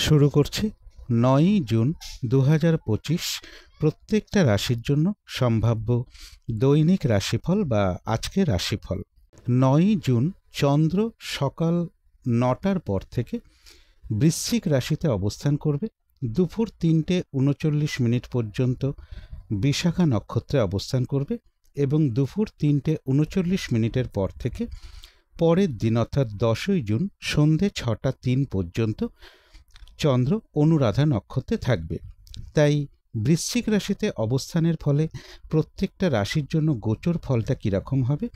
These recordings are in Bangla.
শুরু করছি ৯ই জুন ২০২৫ প্রত্যেকটা রাশির জন্য সম্ভাব্য দৈনিক রাশিফল বা আজকের রাশিফল। ৯ই জুন চন্দ্র সকাল ৯টার পর থেকে বৃশ্চিক রাশিতে অবস্থান করবে। দুপুর ৩:৩৯ পর্যন্ত বিশাখা নক্ষত্রে অবস্থান করবে এবং দুপুর ৩:৩৯ পর থেকে পরের দিন অর্থাৎ ১০ই জুন সন্ধে ৬টা ৩ পর্যন্ত চন্দ্র অনুরাধা নক্ষত্রে থাকবে। তাই বৃশ্চিক রাশিতে অবস্থানের ফলে প্রত্যেকটা রাশির জন্য গোচর ফলটা কীরকম হবে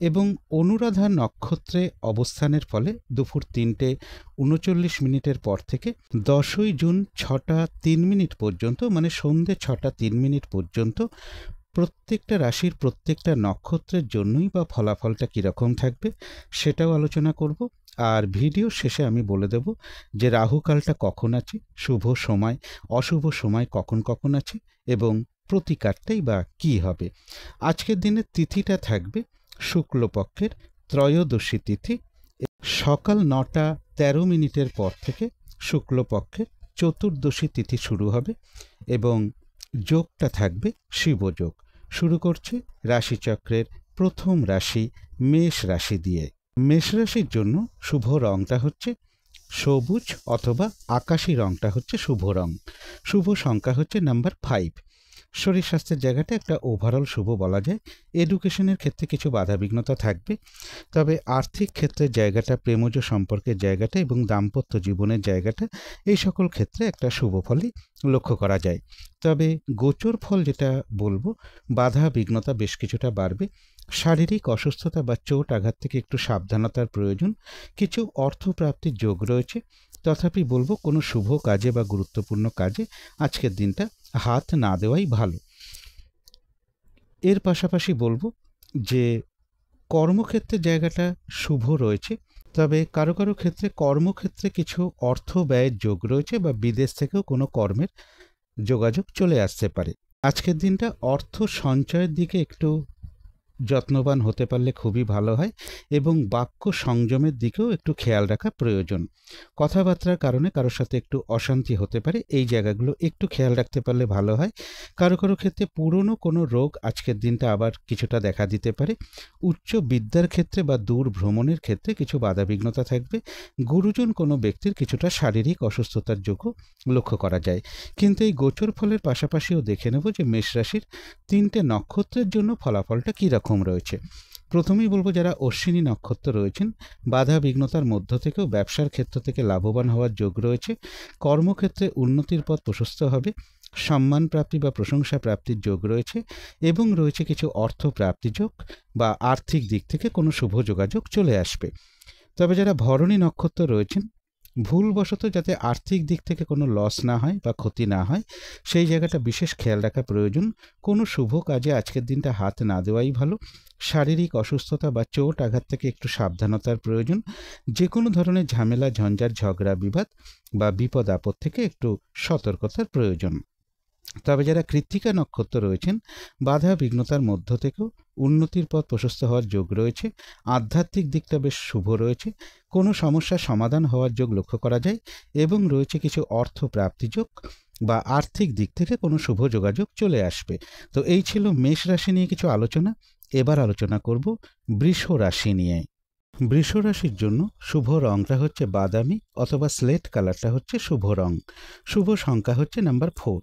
এবং অনুরাধা নক্ষত্রে অবস্থানের ফলে দুপুর ৩:৩৯ পর থেকে ১০ই জুন ৬টা ৩ পর্যন্ত মানে সন্ধে ৬টা ৩ পর্যন্ত প্রত্যেকটা রাশির প্রত্যেকটা নক্ষত্রের জন্যই বা ফলাফলটা কীরকম থাকবে সেটাও আলোচনা করব। আর ভিডিও শেষে আমি বলে দেব যে রাহুকালটা কখন আছে, শুভ সময় অশুভ সময় কখন কখন আছে এবং প্রতিকারটাই বা কী হবে। আজকের দিনের তিথিটা থাকবে শুক্লপক্ষের ত্রয়োদশী তিথি। সকাল ৯টা ১৩ পর থেকে শুক্লপক্ষের চতুর্দশী তিথি শুরু হবে এবং যোগটা থাকবে শিবযোগ। শুরু করছি রাশিচক্রের প্রথম রাশি মেষ রাশি দিয়ে। মেষ রাশির জন্য শুভ রংটা হচ্ছে সবুজ অথবা আকাশি রংটা হচ্ছে শুভ রং। শুভ সংখ্যা হচ্ছে নাম্বার 5। শরীর স্বাস্থ্যের জায়গাটা একটা ওভারঅল শুভ বলা যায়। এডুকেশনের ক্ষেত্রে কিছু বাধাবিঘ্নতা থাকবে, তবে আর্থিক ক্ষেত্রের জায়গাটা, প্রেমজ সম্পর্কের জায়গাটা এবং দাম্পত্য জীবনের জায়গাটা এই সকল ক্ষেত্রে একটা শুভ ফলই লক্ষ্য করা যায়। তবে গোচর ফল যেটা বলবো, বাধা বিঘ্নতা বেশ কিছুটা বাড়বে। শারীরিক অসুস্থতা বা চোট আঘাত থেকে একটু সাবধানতার প্রয়োজন। কিছু অর্থপ্রাপ্তির যোগ রয়েছে, তথাপি বলবো কোনো শুভ কাজে বা গুরুত্বপূর্ণ কাজে আজকের দিনটা হাত না দেওয়াই ভালো। এর পাশাপাশি বলবো যে কর্মক্ষেত্রের জায়গাটা শুভ রয়েছে, তবে কারো কারো ক্ষেত্রে কর্মক্ষেত্রে কিছু অর্থ ব্যয়ের যোগ রয়েছে বা বিদেশ থেকেও কোনো কর্মের যোগাযোগ চলে আসতে পারে। আজকের দিনটা অর্থ সঞ্চয়ের দিকে একটু যত্নবান হতে পারলে খুবই ভালো হয় এবং বাক্য সংযমের দিকেও একটু খেয়াল রাখা প্রয়োজন। কথাবার্তার কারণে কারোর সাথে একটু অশান্তি হতে পারে, এই জায়গাগুলো একটু খেয়াল রাখতে পারলে ভালো হয়। কারো কারো ক্ষেত্রে পুরনো কোনো রোগ আজকের দিনটা আবার কিছুটা দেখা দিতে পারে। উচ্চ বিদ্যার ক্ষেত্রে বা দূর ভ্রমণের ক্ষেত্রে কিছু বাধাবিঘ্নতা থাকবে। গুরুজন কোনো ব্যক্তির কিছুটা শারীরিক অসুস্থতার যোগও লক্ষ্য করা যায়। কিন্তু এই গোচর ফলের পাশাপাশিও দেখে নেব যে মেষ রাশির 3টে নক্ষত্রের জন্য ফলাফলটা কী রকম রয়েছে। প্রথমেই বলবো যারা অশ্বিনী নক্ষত্র রয়েছেন, বাধা বিঘ্নতার মধ্য থেকেও ব্যবসার ক্ষেত্র থেকে লাভবান হওয়ার যোগ রয়েছে। কর্মক্ষেত্রে উন্নতির পথ প্রশস্ত হবে। সম্মান প্রাপ্তি বা প্রশংসা প্রাপ্তির যোগ রয়েছে এবং রয়েছে কিছু অর্থ প্রাপ্তি যোগ বা আর্থিক দিক থেকে কোনো শুভ যোগাযোগ চলে আসবে। তবে যারা ভরণী নক্ষত্র রয়েছেন, ভুলবশত যাতে আর্থিক দিক থেকে কোনো লস না হয় বা ক্ষতি না হয় সেই জায়গাটা বিশেষ খেয়াল রাখা প্রয়োজন। কোনো শুভ কাজে আজকের দিনটা হাত না দেওয়াই ভালো। শারীরিক অসুস্থতা বা চোট আঘাত থেকে একটু সাবধানতার প্রয়োজন। যে কোনো ধরনের ঝামেলা, ঝঞ্ঝাট, ঝগড়া, বিবাদ বা বিপদ আপদ থেকে একটু সতর্কতার প্রয়োজন। তবে যারা কৃত্তিকা নক্ষত্র রয়েছেন, বাধা বিঘ্নতার মধ্য থেকেও উন্নতির পথ প্রশস্ত হওয়ার যোগ রয়েছে। আধ্যাত্মিক দিকটা বেশ শুভ রয়েছে। কোনো সমস্যার সমাধান হওয়ার যোগ লক্ষ্য করা যায় এবং রয়েছে কিছু অর্থ প্রাপ্তি যোগ বা আর্থিক দিক থেকে কোনো শুভ যোগাযোগ চলে আসবে। তো এই ছিল মেষ রাশি নিয়ে কিছু আলোচনা। এবার আলোচনা করব বৃষ রাশি নিয়ে। বৃষ রাশির জন্য শুভ রংটা হচ্ছে বাদামি অথবা স্লেট কালারটা হচ্ছে শুভ রং। শুভ সংখ্যা হচ্ছে নাম্বার 4।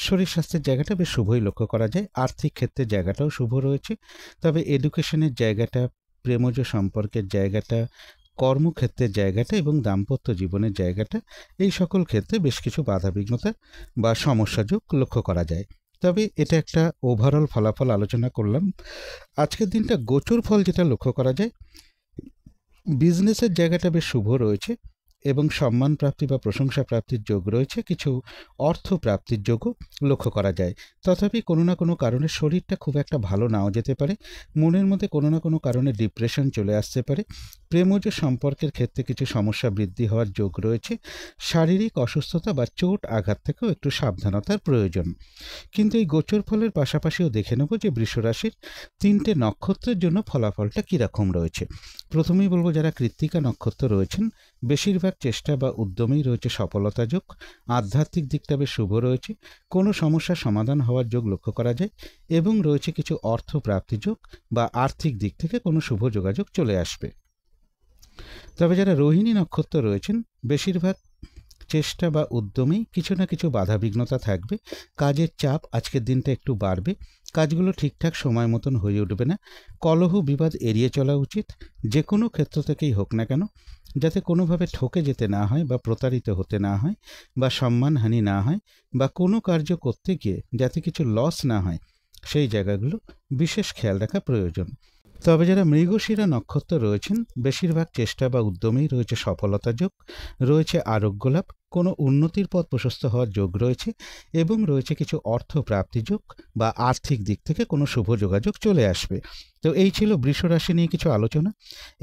শরীর স্বাস্থ্যের জায়গাটা বেশ শুভই লক্ষ্য করা যায়। আর্থিক ক্ষেত্রের জায়গাটাও শুভ রয়েছে, তবে এডুকেশনের জায়গাটা, প্রেমজ সম্পর্কের জায়গাটা, কর্মক্ষেত্রের জায়গাটা এবং দাম্পত্য জীবনের জায়গাটা এই সকল ক্ষেত্রে বেশ কিছু বাধাবিঘ্নতা বা সমস্যাযোগ লক্ষ্য করা যায়। তবে এটা একটা ওভারঅল ফলাফল আলোচনা করলাম। আজকের দিনটা গোচর ফল যেটা লক্ষ্য করা যায়, বিজনেসের জায়গাটা বেশ শুভ রয়েছে এবং সম্মান প্রাপ্তি বা প্রশংসা প্রাপ্তির যোগ রয়েছে। কিছু অর্থ প্রাপ্তির যোগও লক্ষ্য করা যায়। তথাপি কোনো না কোনো কারণে শরীরটা খুব একটা ভালো নাও যেতে পারে। মনের মধ্যে কোনো না কোনো কারণে ডিপ্রেশন চলে আসতে পারে। প্রেমজ সম্পর্কের ক্ষেত্রে কিছু সমস্যা বৃদ্ধি হওয়ার যোগ রয়েছে। শারীরিক অসুস্থতা বা চোট আঘাত থেকেও একটু সাবধানতার প্রয়োজন। কিন্তু এই গোচর ফলের পাশাপাশিও দেখে নেব যে বৃষ রাশির 3টে নক্ষত্রের জন্য ফলাফলটা কীরকম রয়েছে। প্রথমেই বলবো যারা কৃত্তিকা নক্ষত্র রয়েছেন, বেশিরভাগ চেষ্টা বা উদ্যমেই রয়েছে সফলতা যোগ। আধ্যাত্মিক দিকটা বেশ শুভ রয়েছে। কোনো সমস্যার সমাধান হওয়ার যোগ লক্ষ্য করা যায় এবং রয়েছে কিছু অর্থ প্রাপ্তি যোগ বা আর্থিক দিক থেকে কোনো শুভ যোগাযোগ চলে আসবে। তবে যারা রোহিণী নক্ষত্র রয়েছেন, বেশিরভাগ চেষ্টা বা উদ্যমেই কিছু না কিছু বাধাবিঘ্নতা থাকবে। কাজের চাপ আজকের দিনটা একটু বাড়বে। কাজগুলো ঠিকঠাক সময় মতন হয়ে উঠবে না। কলহ বিবাদ এড়িয়ে চলা উচিত, যে কোনো ক্ষেত্র থেকেই হোক না কেন, যাতে কোনোভাবে ঠকে যেতে না হয় বা প্রতারিত হতে না হয় বা সম্মানহানি না হয় বা কোনো কার্য করতে গিয়ে যাতে কিছু লস না হয়, সেই জায়গাগুলো বিশেষ খেয়াল রাখা প্রয়োজন। তবে যারা মৃগশিরা নক্ষত্র রয়েছেন, বেশিরভাগ চেষ্টা বা উদ্যমেই রয়েছে সফলতা যোগ, রয়েছে আরোগ্য লাভ, কোনো উন্নতির পথ প্রশস্ত হওয়ার যোগ রয়েছে এবং রয়েছে কিছু অর্থ প্রাপ্তি যোগ বা আর্থিক দিক থেকে কোনো শুভ যোগাযোগ চলে আসবে। তো এই ছিল বৃষ রাশি নিয়ে কিছু আলোচনা।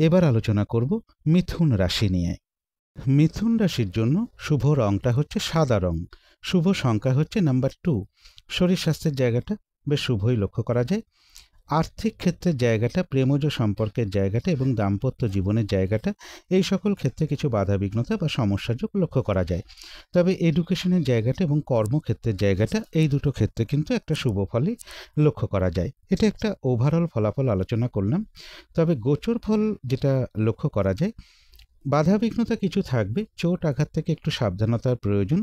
এবার আলোচনা করব মিথুন রাশি নিয়ে। মিথুন রাশির জন্য শুভ রংটা হচ্ছে সাদা রং। শুভ সংখ্যা হচ্ছে নাম্বার 2। শরীর স্বাস্থ্যের জায়গাটা বেশ শুভই লক্ষ্য করা যায়। আর্থিক ক্ষেত্রের জায়গাটা, প্রেমজ সম্পর্কের জায়গাটা এবং দাম্পত্য জীবনের জায়গাটা, এই সকল ক্ষেত্রে কিছু বাধাবিঘ্নতা বা সমস্যাযোগ লক্ষ্য করা যায়। তবে এডুকেশনের জায়গাটা এবং কর্মক্ষেত্রের জায়গাটা, এই দুটো ক্ষেত্রে কিন্তু একটা শুভ ফলই লক্ষ্য করা যায়। এটা একটা ওভারঅল ফলাফল আলোচনা করলাম। তবে গোচর ফল যেটা লক্ষ্য করা যায়, বাধাবিঘ্নতা কিছু থাকবে। চোট আঘাত থেকে একটু সাবধানতার প্রয়োজন।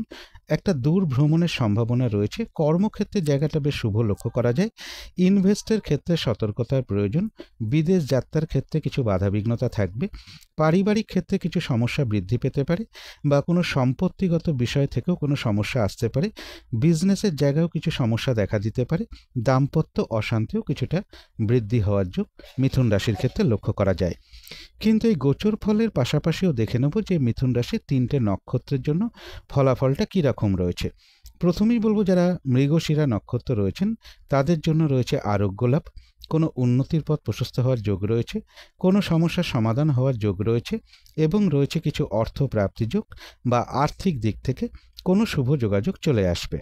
একটা দূর ভ্রমণের সম্ভাবনা রয়েছে। কর্মক্ষেত্রের জায়গাটা বেশ শুভ লক্ষ্য করা যায়। ইনভেস্টের ক্ষেত্রে সতর্কতার প্রয়োজন। বিদেশ যাত্রার ক্ষেত্রে কিছু বাধাবিঘ্নতা থাকবে। পারিবারিক ক্ষেত্রে কিছু সমস্যা বৃদ্ধি পেতে পারে বা কোনো সম্পত্তিগত বিষয় থেকেও কোনো সমস্যা আসতে পারে। বিজনেসের জায়গায়ও কিছু সমস্যা দেখা দিতে পারে। দাম্পত্য অশান্তিও কিছুটা বৃদ্ধি হওয়ার যোগ মিথুন রাশির ক্ষেত্রে লক্ষ্য করা যায়। কিন্তু এই গোচর ফলের পাশাপাশিও দেখে নেব যে মিথুন রাশির 3টে নক্ষত্রের জন্য ফলাফলটা কীরকম রয়েছে। প্রথমেই বলবো, যারা মৃগশিরা নক্ষত্র রয়েছেন তাদের জন্য রয়েছে আরোগ্য লাভ, কোনো উন্নতির পথ প্রশস্ত হওয়ার যোগ রয়েছে, কোনো সমস্যার সমাধান হওয়ার যোগ রয়েছে এবং রয়েছে কিছু অর্থ প্রাপ্তি যোগ বা আর্থিক দিক থেকে কোনো শুভ যোগাযোগ চলে আসবে।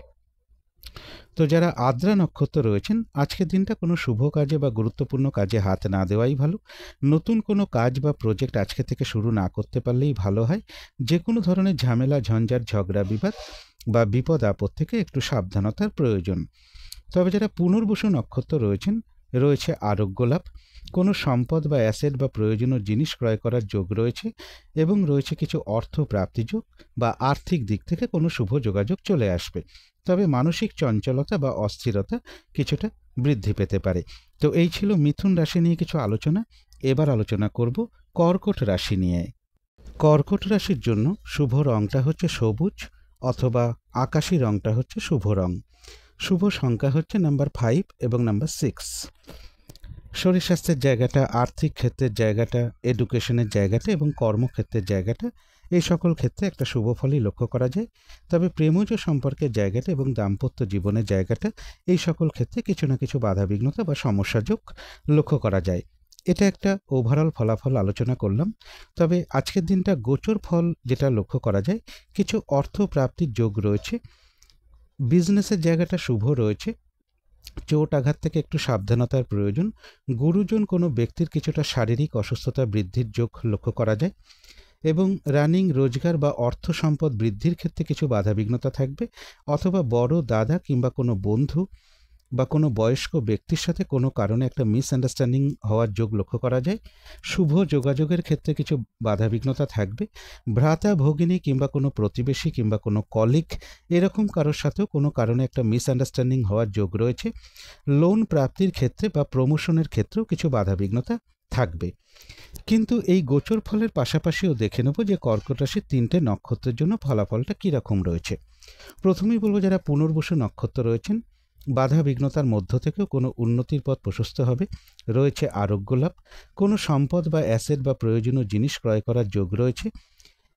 তো যারা আদ্রা নক্ষত্র রয়েছেন, আজকের দিনটা কোনো শুভ কাজে বা গুরুত্বপূর্ণ কাজে হাত না দেওয়াই ভালো। নতুন কোনো কাজ বা প্রজেক্ট আজকে থেকে শুরু না করতে পারলেই ভালো হয়। যে কোনো ধরনের ঝামেলা, ঝঞ্ঝাট, ঝগড়া, বিবাদ বা বিপদ আপদ থেকে একটু সাবধানতার প্রয়োজন। তবে যারা পুনর্বসু নক্ষত্র রয়েছেন, রয়েছে আরোগ্য লাভ, কোনো সম্পদ বা অ্যাসেট বা প্রয়োজনীয় জিনিস ক্রয় করার যোগ রয়েছে এবং রয়েছে কিছু অর্থ প্রাপ্তি যোগ বা আর্থিক দিক থেকে কোনো শুভ যোগাযোগ চলে আসবে। তবে মানসিক চঞ্চলতা বা অস্থিরতা কিছুটা বৃদ্ধি পেতে পারে। তো এই ছিল মিথুন রাশি নিয়ে কিছু আলোচনা। এবার আলোচনা করব কর্কট রাশি নিয়ে। কর্কট রাশির জন্য শুভ রংটা হচ্ছে সবুজ অথবা আকাশি রংটা হচ্ছে শুভ রং। শুভ সংখ্যা হচ্ছে নাম্বার 5 এবং নাম্বার 6। শরীর স্বাস্থ্যের জায়গাটা, আর্থিক ক্ষেত্রের জায়গাটা, এডুকেশনের জায়গাটা এবং কর্মক্ষেত্রের জায়গাটা, এই সকল ক্ষেত্রে একটা শুভ ফলই লক্ষ্য করা যায়। তবে প্রেমজ সম্পর্কের জায়গাটা এবং দাম্পত্য জীবনের জায়গাটা, এই সকল ক্ষেত্রে কিছু না কিছু বাধাবিঘ্নতা বা সমস্যাযোগ লক্ষ্য করা যায়। এটা একটা ওভারঅল ফলাফল আলোচনা করলাম। তবে আজকের দিনটা গোচর ফল যেটা লক্ষ্য করা যায়, কিছু অর্থ প্রাপ্তির যোগ রয়েছে। বিজনেসের জায়গাটা শুভ রয়েছে। চোট আঘাত থেকে একটু সাবধানতার প্রয়োজন। গুরুজন কোনো ব্যক্তির কিছুটা শারীরিক অসুস্থতা বৃদ্ধির যোগ লক্ষ্য করা যায় এবং রানিং রোজগার বা অর্থ সম্পদ বৃদ্ধির ক্ষেত্রে কিছু বাধাবিঘ্নতা থাকবে, অথবা বড় দাদা কিংবা কোনো বন্ধু বা কোনো বয়স্ক ব্যক্তির সাথে কোনো কারণে একটা মিসআন্ডারস্ট্যান্ডিং হওয়ার যোগ লক্ষ্য করা যায়। শুভ যোগাযোগের ক্ষেত্রে কিছু বাধাবিঘ্নতা থাকবে। ভ্রাতা ভগিনী কিংবা কোনো প্রতিবেশী কিংবা কোনো কলিগ, এরকম কারোর সাথেও কোনো কারণে একটা মিসআন্ডারস্ট্যান্ডিং হওয়ার যোগ রয়েছে। লোন প্রাপ্তির ক্ষেত্রে বা প্রমোশনের ক্ষেত্রেও কিছু বাধাবিঘ্নতা থাকবে। কিন্তু এই গোচর ফলের পাশাপাশিও দেখে নেব যে কর্কট রাশির 3টে নক্ষত্রের জন্য ফলাফলটা কীরকম রয়েছে। প্রথমেই বলবো, যারা পুনর্বসু নক্ষত্র রয়েছেন, বাধা বিঘ্নতার মধ্য থেকেও কোনো উন্নতির পথ প্রশস্ত হবে। রয়েছে আরোগ্য লাভ, কোনো সম্পদ বা অ্যাসেট বা প্রয়োজনীয় জিনিস ক্রয় করার যোগ রয়েছে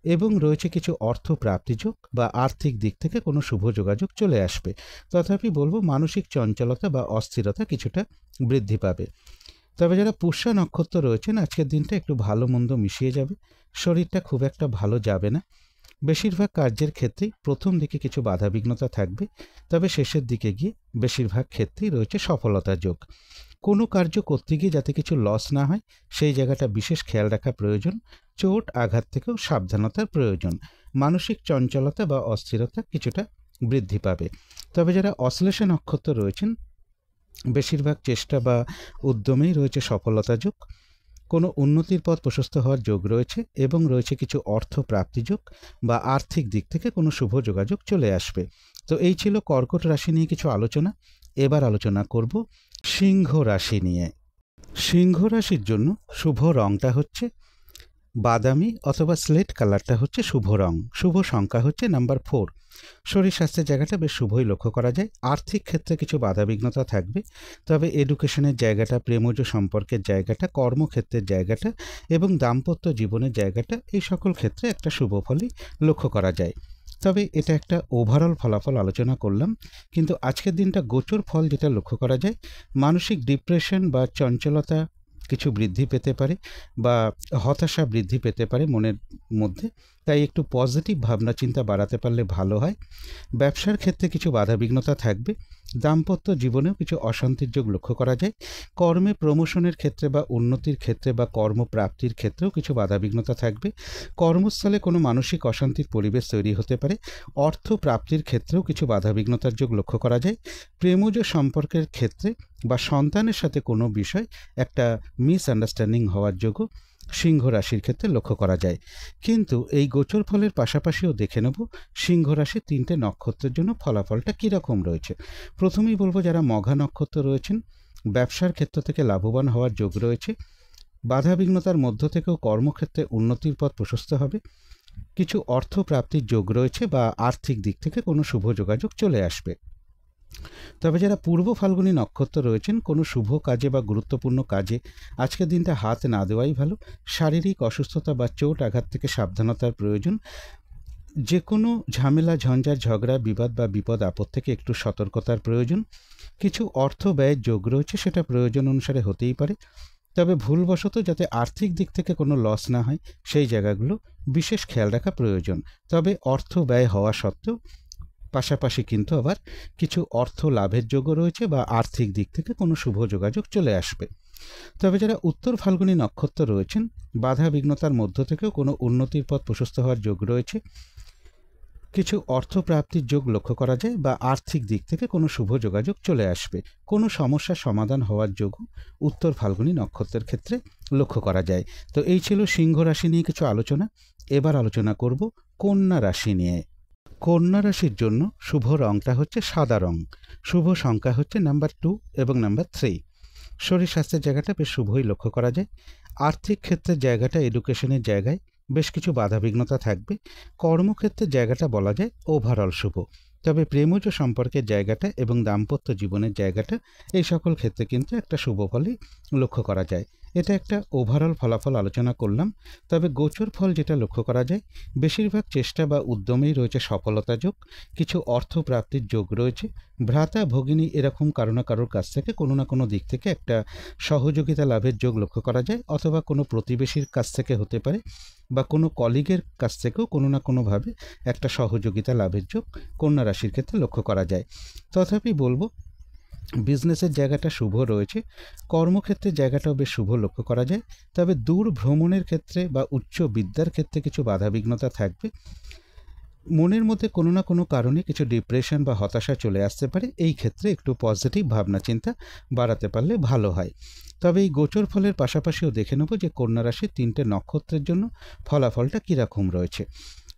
এবং রয়েছে কিছু অর্থ প্রাপ্তি যোগ বা আর্থিক দিক থেকে কোনো শুভ যোগাযোগ চলে আসবে। তথাপি বলবো, মানসিক চঞ্চলতা বা অস্থিরতা কিছুটা বৃদ্ধি পাবে। তবে যারা পুষ্যা নক্ষত্র রয়েছেন, আজকের দিনটা একটু ভালো মন্দ মিশিয়ে যাবে। শরীরটা খুব একটা ভালো যাবে না। বেশিরভাগ কার্যের ক্ষেত্রেই প্রথম দিকে কিছু বাধাবিঘ্নতা থাকবে, তবে শেষের দিকে গিয়ে বেশিরভাগ ক্ষেত্রেই রয়েছে সফলতার যোগ। কোনো কার্য করতে গিয়ে যাতে কিছু লস না হয় সেই জায়গাটা বিশেষ খেয়াল রাখা প্রয়োজন। চোট আঘাত থেকেও সাবধানতার প্রয়োজন। মানসিক চঞ্চলতা বা অস্থিরতা কিছুটা বৃদ্ধি পাবে। তবে যারা অশ্লেষা নক্ষত্র রয়েছেন বেশিরভাগ চেষ্টা বা উদ্যমেই রয়েছে সফলতা যোগ। কোনো উন্নতির পথ প্রশস্ত হওয়ার যোগ রয়েছে এবং রয়েছে কিছু অর্থ প্রাপ্তি যোগ বা আর্থিক দিক থেকে কোনো শুভ যোগাযোগ চলে আসবে। তো এই ছিল কর্কট রাশি নিয়ে কিছু আলোচনা। এবার আলোচনা করব সিংহ রাশি নিয়ে। সিংহ রাশির জন্য শুভ রংটা হচ্ছে বাদামি অথবা স্লেট কালারটা হচ্ছে শুভ রং। শুভ সংখ্যা হচ্ছে নাম্বার 4। শরীর স্বাস্থ্যের জায়গাটা বেশ শুভই লক্ষ্য করা যায়। আর্থিক ক্ষেত্রে কিছু বাধাবিঘ্নতা থাকবে, তবে এডুকেশনের জায়গাটা, প্রেমজ সম্পর্কের জায়গাটা, কর্মক্ষেত্রের জায়গাটা এবং দাম্পত্য জীবনের জায়গাটা, এই সকল ক্ষেত্রে একটা শুভ ফলই লক্ষ্য করা যায়। তবে এটা একটা ওভারঅল ফলাফল আলোচনা করলাম, কিন্তু আজকের দিনটা গোচর ফল যেটা লক্ষ্য করা যায়, মানসিক ডিপ্রেশন বা চঞ্চলতা কিছু বৃদ্ধি পেতে পারে বা হতাশা বৃদ্ধি পেতে পারে মনের মধ্যে। তাই একটু পজিটিভ ভাবনা চিন্তা বাড়াতে পারলে ভালো হয়। ব্যবসার ক্ষেত্রে কিছু বাধাবিঘ্নতা থাকবে। দাম্পত্য জীবনেও কিছু অশান্তির যোগ লক্ষ্য করা যায়। কর্মে প্রমোশনের ক্ষেত্রে বা উন্নতির ক্ষেত্রে বা কর্মপ্রাপ্তির ক্ষেত্রেও কিছু বাধাবিঘ্নতা থাকবে। কর্মস্থলে কোনো মানসিক অশান্তির পরিবেশ তৈরি হতে পারে। অর্থ প্রাপ্তির ক্ষেত্রেও কিছু বাধাবিঘ্নতার যোগ লক্ষ্য করা যায়। প্রেমজ সম্পর্কের ক্ষেত্রে বা সন্তানের সাথে কোনো বিষয় একটা মিসআন্ডারস্ট্যান্ডিং হওয়ার যোগও সিংহ রাশির ক্ষেত্রে লক্ষ্য করা যায়। কিন্তু এই গোচর ফলের পাশাপাশিও দেখে নেব সিংহ রাশির 3টে নক্ষত্রের জন্য ফলাফলটা কীরকম রয়েছে। প্রথমেই বলবো যারা মঘা নক্ষত্র রয়েছেন, ব্যবসার ক্ষেত্র থেকে লাভবান হওয়ার যোগ রয়েছে। বাধাবিঘ্নতার মধ্য থেকেও কর্মক্ষেত্রে উন্নতির পথ প্রশস্ত হবে। কিছু অর্থ প্রাপ্তির যোগ রয়েছে বা আর্থিক দিক থেকে কোনো শুভ যোগাযোগ চলে আসবে। তবে যারা পূর্ব ফাল্গুনী নক্ষত্র রয়েছেন, কোনো শুভ কাজে বা গুরুত্বপূর্ণ কাজে আজকের দিনটা হাত না দেওয়াই ভালো। শারীরিক অসুস্থতা বা চোট আঘাত থেকে সাবধানতার প্রয়োজন। যে কোনো ঝামেলা, ঝঞ্ঝাট, ঝগড়া, বিবাদ বা বিপদ আপদ থেকে একটু সতর্কতার প্রয়োজন। কিছু অর্থ ব্যয়ের যোগ রয়েছে, সেটা প্রয়োজন অনুসারে হতেই পারে, তবে ভুলবশত যাতে আর্থিক দিক থেকে কোনো লস না হয় সেই জায়গাগুলো বিশেষ খেয়াল রাখা প্রয়োজন। তবে অর্থ ব্যয় হওয়া সত্ত্বেও পাশাপাশি কিন্তু আবার কিছু অর্থ লাভের যোগও রয়েছে বা আর্থিক দিক থেকে কোনো শুভ যোগাযোগ চলে আসবে। তবে যারা উত্তর ফাল্গুনী নক্ষত্র রয়েছেন, বাধা বিঘ্নতার মধ্য থেকেও কোনো উন্নতির পথ প্রশস্ত হওয়ার যোগ রয়েছে। কিছু অর্থ প্রাপ্তির যোগ লক্ষ্য করা যায় বা আর্থিক দিক থেকে কোনো শুভ যোগাযোগ চলে আসবে। কোনো সমস্যার সমাধান হওয়ার যোগও উত্তর ফাল্গুনী নক্ষত্রের ক্ষেত্রে লক্ষ্য করা যায়। তো এই ছিল সিংহ রাশি নিয়ে কিছু আলোচনা। এবার আলোচনা করব কন্যা রাশি নিয়ে। কন্যা রাশির জন্য শুভ রংটা হচ্ছে সাদা রং। শুভ সংখ্যা হচ্ছে নাম্বার 2 এবং নাম্বার 3। শরীর স্বাস্থ্যের জায়গাটা বেশ শুভই লক্ষ্য করা যায়। আর্থিক ক্ষেত্রের জায়গাটা, এডুকেশনের জায়গায় বেশ কিছু বাধাবিঘ্নতা থাকবে। কর্মক্ষেত্রের জায়গাটা বলা যায় ওভারঅল শুভ। তবে প্রেমজ সম্পর্কের জায়গাটা এবং দাম্পত্য জীবনের জায়গাটা, এই সকল ক্ষেত্রে কিন্তু একটা শুভ ফলই লক্ষ্য করা যায়। এটা একটা ওভারঅল ফলাফল আলোচনা করলাম। তবে গোচর ফল যেটা লক্ষ্য করা যায়, বেশিরভাগ চেষ্টা বা উদ্যমেই রয়েছে সফলতা যোগ। কিছু অর্থ প্রাপ্তির যোগ রয়েছে। ভ্রাতা ভগিনী এরকম কারো না কারোর কাছ থেকে কোনো না কোনো দিক থেকে একটা সহযোগিতা লাভের যোগ লক্ষ্য করা যায়, অথবা কোনো প্রতিবেশীর কাছ থেকে হতে পারে বা কোনো কলিগের কাছ থেকেও কোনো না কোনোভাবে একটা সহযোগিতা লাভের যোগ কন্যা রাশির ক্ষেত্রে লক্ষ্য করা যায়। তথাপি বলবো বিজনেসের জায়গাটা শুভ রয়েছে। কর্মক্ষেত্রের জায়গাটাও বেশ শুভ লক্ষ্য করা যায়। তবে দূর ভ্রমণের ক্ষেত্রে বা উচ্চ বিদ্যার ক্ষেত্রে কিছু বাধাবিঘ্নতা থাকবে। মনের মধ্যে কোনো না কোনো কারণে কিছু ডিপ্রেশন বা হতাশা চলে আসতে পারে। এই ক্ষেত্রে একটু পজিটিভ ভাবনা চিন্তা বাড়াতে পারলে ভালো হয়। তবে এই গোচর ফলের পাশাপাশিও দেখে নেব যে কন্যা রাশির 3টে নক্ষত্রের জন্য ফলাফলটা কীরকম রয়েছে।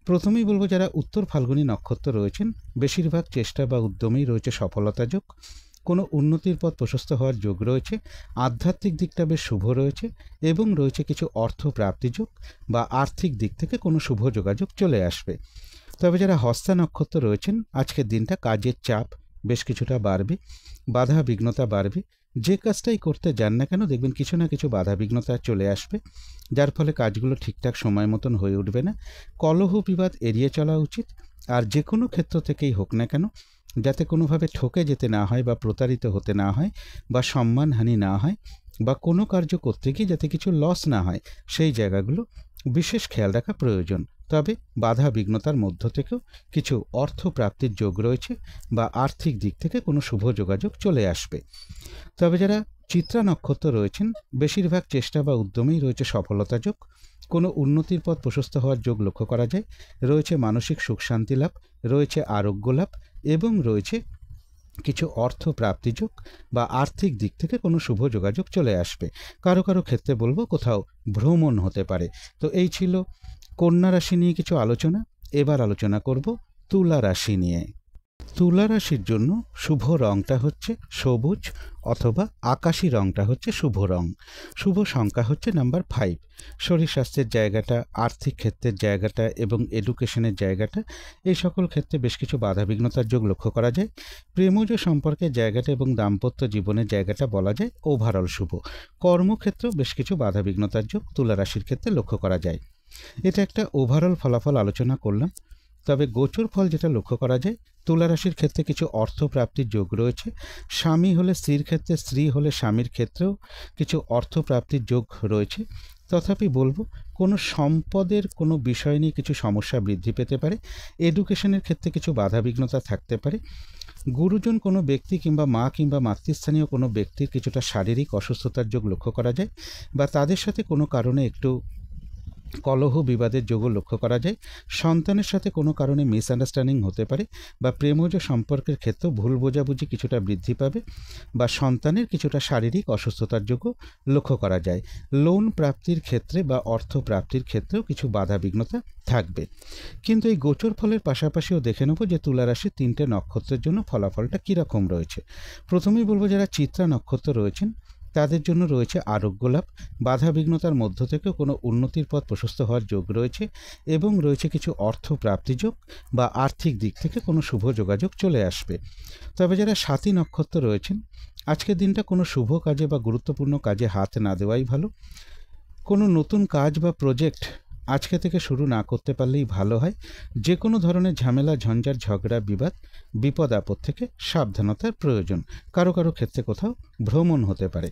প্রথমেই বলবো যারা উত্তর ফাল্গুনী নক্ষত্র রয়েছেন, বেশিরভাগ চেষ্টা বা উদ্যমেই রয়েছে সফলতা যোগ। কোনো উন্নতির পথ প্রশস্ত হওয়ার যোগ রয়েছে। আধ্যাত্মিক দিকটা বেশ শুভ রয়েছে এবং রয়েছে কিছু অর্থ প্রাপ্তি যোগ বা আর্থিক দিক থেকে কোনো শুভ যোগাযোগ চলে আসবে। তবে যারা হস্তা নক্ষত্র রয়েছেন, আজকের দিনটা কাজের চাপ বেশ কিছুটা বাড়বে, বাধা বিঘ্নতা বাড়বে। যে কাজটাই করতে যান না কেন দেখবেন কিছু না কিছু বাধা বিঘ্নতা চলে আসবে, যার ফলে কাজগুলো ঠিকঠাক সময় মতন হয়ে উঠবে না। কলহ বিবাদ এড়িয়ে চলা উচিত। আর যে কোনো ক্ষেত্র থেকেই হোক না কেন, যাতে কোনোভাবে ঠকে যেতে না হয় বা প্রতারিত হতে না হয় বা সম্মানহানি না হয় বা কোনো কার্য করতে গিয়ে যাতে কিছু লস না হয়, সেই জায়গাগুলো বিশেষ খেয়াল রাখা প্রয়োজন। তবে বাধা বিঘ্নতার মধ্য থেকেও কিছু অর্থ প্রাপ্তির যোগ রয়েছে বা আর্থিক দিক থেকে কোনো শুভ যোগাযোগ চলে আসবে। তবে যারা চিত্রা নক্ষত্র রয়েছেন, বেশিরভাগ চেষ্টা বা উদ্যমেই রয়েছে সফলতা যোগ, কোনো উন্নতির পথ প্রশস্ত হওয়ার যোগ লক্ষ্য করা যায়, রয়েছে মানসিক সুখ শান্তি লাভ, রয়েছে আরোগ্য লাভ এবং রয়েছে কিছু অর্থ প্রাপ্তি যোগ বা আর্থিক দিক থেকে কোনো শুভ যোগাযোগ চলে আসবে। কারো কারো ক্ষেত্রে বলবো কোথাও ভ্রমণ হতে পারে। তো এই ছিল কন্যা রাশি নিয়ে কিছু আলোচনা। এবার আলোচনা করব তুলা রাশি নিয়ে। তুলা রাশির জন্য শুভ রংটা হচ্ছে সবুজ অথবা আকাশি রংটা হচ্ছে শুভ রং। শুভ সংখ্যা হচ্ছে নাম্বার 5। শরীর স্বাস্থ্যের জায়গাটা, আর্থিক ক্ষেত্রের জায়গাটা এবং এডুকেশনের জায়গাটা, এই সকল ক্ষেত্রে বেশ কিছু বাধাবিঘ্নতার যোগ লক্ষ্য করা যায়। প্রেমজ সম্পর্কের জায়গাটা এবং দাম্পত্য জীবনের জায়গাটা বলা যায় ওভারঅল শুভ। কর্মক্ষেত্রেও বেশ কিছু বাধাবিঘ্নতার যোগ তুলা রাশির ক্ষেত্রে লক্ষ্য করা যায়। এটা একটা ওভারঅল ফলাফল আলোচনা করলাম। তবে গোচর ফল যেটা লক্ষ্য করা যায়, তুলা রাশির ক্ষেত্রে কিছু অর্থ প্রাপ্তির যোগ রয়েছে। স্বামী হলে স্ত্রীর ক্ষেত্রে, স্ত্রী হলে স্বামীর ক্ষেত্রেও কিছু অর্থ প্রাপ্তির যোগ রয়েছে। তথাপি বলবো কোনো সম্পদের কোনো বিষয় নিয়ে কিছু সমস্যা বৃদ্ধি পেতে পারে। এডুকেশনের ক্ষেত্রে কিছু বাধাবিঘ্নতা থাকতে পারে। গুরুজন কোনো ব্যক্তি কিংবা মা কিংবা মাতৃস্থানীয় কোনো ব্যক্তির কিছুটা শারীরিক অসুস্থতার যোগ লক্ষ্য করা যায়, বা তাদের সাথে কোনো কারণে একটু কলহ বিবাদের যোগও লক্ষ্য করা যায়। সন্তানের সাথে কোনো কারণে মিসআন্ডারস্ট্যান্ডিং হতে পারে, বা প্রেমজ সম্পর্কের ক্ষেত্রেও ভুল বোঝাবুঝি কিছুটা বৃদ্ধি পাবে, বা সন্তানের কিছুটা শারীরিক অসুস্থতার যোগও লক্ষ্য করা যায়। লোন প্রাপ্তির ক্ষেত্রে বা অর্থ প্রাপ্তির ক্ষেত্রেও কিছু বাধাবিঘ্নতা থাকবে। কিন্তু এই গোচর ফলের পাশাপাশিও দেখে নেব যে তুলা রাশির 3টে নক্ষত্রের জন্য ফলাফলটা কীরকম রয়েছে। প্রথমেই বলবো যারা চিত্রা নক্ষত্র রয়েছেন তাদের জন্য রয়েছে আরোগ্য লাভ, বাধাবিঘ্নতার মধ্য থেকেও কোনো উন্নতির পথ প্রশস্ত হওয়ার যোগ রয়েছে এবং রয়েছে কিছু অর্থ প্রাপ্তি যোগ বা আর্থিক দিক থেকে কোনো শুভ যোগাযোগ চলে আসবে। তবে যারা স্বাতী নক্ষত্র রয়েছেন, আজকের দিনটা কোনো শুভ কাজে বা গুরুত্বপূর্ণ কাজে হাত না দেওয়াই ভালো। কোনো নতুন কাজ বা প্রজেক্ট আজকে থেকে শুরু না করতে পারলেই ভালো হয়। যে কোনো ধরনের ঝামেলা, ঝঞ্ঝাট, ঝগড়া, বিপদ আপদ থেকে সাবধানতার প্রয়োজন। কারো কারো ক্ষেত্রে কোথাও ভ্রমণ হতে পারে।